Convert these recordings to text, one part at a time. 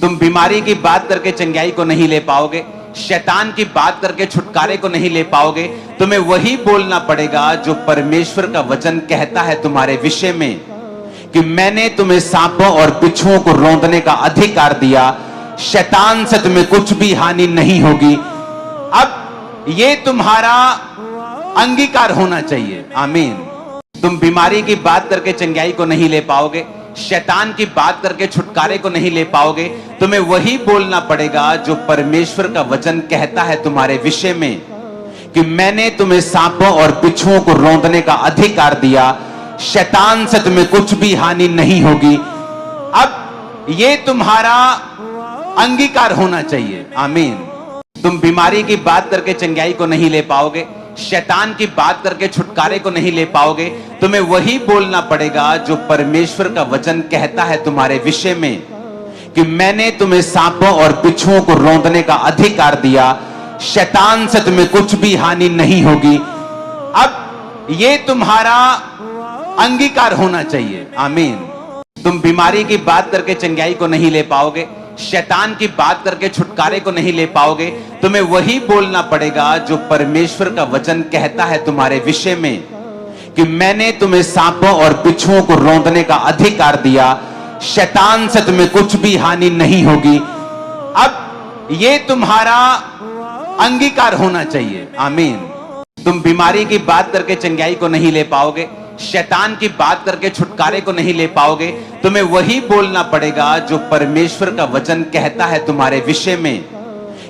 तुम बीमारी की बात करके चंगाई को नहीं ले पाओगे, शैतान की बात करके छुटकारे को नहीं ले पाओगे। तुम्हें वही बोलना पड़ेगा जो परमेश्वर का वचन कहता है तुम्हारे विषय में, कि मैंने तुम्हें सांपों और बिच्छुओं को रौंदने का अधिकार दिया, शैतान से तुम्हें कुछ भी हानि नहीं होगी। अब ये तुम्हारा अंगीकार होना चाहिए। आमीन। तुम बीमारी की बात करके चंगाई को नहीं ले पाओगे, शैतान की बात करके छुटकारे को नहीं ले पाओगे। तुम्हें वही बोलना पड़ेगा जो परमेश्वर का वचन कहता है तुम्हारे विषय में, कि मैंने तुम्हें सांपों और बिच्छुओं को रौंदने का अधिकार दिया, शैतान से तुम्हें कुछ भी हानि नहीं होगी। अब ये तुम्हारा अंगीकार होना चाहिए। आमीन। तुम बीमारी की बात करके चंगाई को नहीं ले पाओगे, शैतान की बात करके छुटकारे को नहीं ले पाओगे। तुम्हें वही बोलना पड़ेगा जो परमेश्वर का वचन कहता है तुम्हारे विषय में, कि मैंने तुम्हें सांपों और बिच्छुओं को रौंदने का अधिकार दिया, शैतान से तुम्हें कुछ भी हानि नहीं होगी। अब ये तुम्हारा अंगीकार होना चाहिए। आमीन। तुम बीमारी की बात करके चंगाई को नहीं ले पाओगे, शैतान की बात करके छुटकारे को नहीं ले पाओगे। तुम्हें वही बोलना पड़ेगा जो परमेश्वर का वचन कहता है तुम्हारे विषय में, कि मैंने तुम्हें सांपों और बिच्छुओं को रौंदने का अधिकार दिया, शैतान से तुम्हें कुछ भी हानि नहीं होगी। अब ये तुम्हारा अंगीकार होना चाहिए। आमीन। तुम बीमारी की बात करके चंगाई को नहीं ले पाओगे, शैतान की बात करके छुटकारे को नहीं ले पाओगे। तुम्हें वही बोलना पड़ेगा जो परमेश्वर का वचन कहता है तुम्हारे विषय में,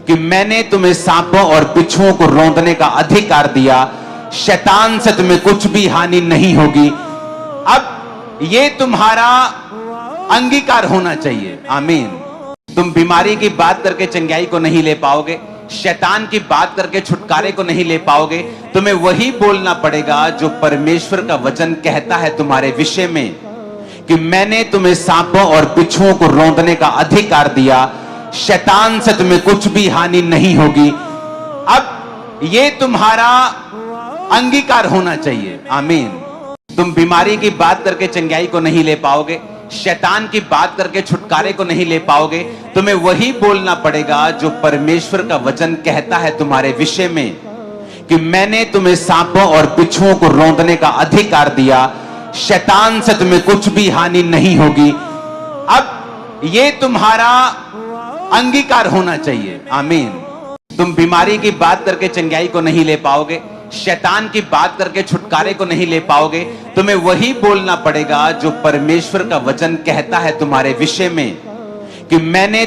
कि मैंने तुम्हें सांपों और बिच्छुओं को रौंदने का अधिकार दिया, शैतान से तुम्हें कुछ भी हानि नहीं होगी। अब ये तुम्हारा अंगीकार होना चाहिए। आमीन। तुम बीमारी की बात करके चंगाई को नहीं ले पाओगे, शैतान की बात करके छुटकारे को नहीं ले पाओगे। तुम्हें वही बोलना पड़ेगा जो परमेश्वर का वचन कहता है तुम्हारे विषय में, कि मैंने तुम्हें सांपों और बिच्छुओं को रौंदने का अधिकार दिया, शैतान से तुम्हें कुछ भी हानि नहीं होगी। अब ये तुम्हारा अंगीकार होना चाहिए। आमीन। तुम बीमारी की बात करके चंगाई को नहीं ले पाओगे, शैतान की बात करके छुटकारे को नहीं ले पाओगे। तुम्हें वही बोलना पड़ेगा जो परमेश्वर का वचन कहता है तुम्हारे विषय में, कि मैंने तुम्हें सांपों और बिच्छुओं को रौंदने का अधिकार दिया, शैतान से तुम्हें कुछ भी हानि नहीं होगी। अब ये तुम्हारा अंगीकार होना चाहिए। आमीन। तुम बीमारी की बात करके चंगाई को नहीं ले पाओगे, शैतान की बात करके छुटकारे को नहीं ले पाओगे। तुम्हें वही बोलना पड़ेगा जो परमेश्वर का वचन कहता है तुम्हारे विषय में, कि मैंने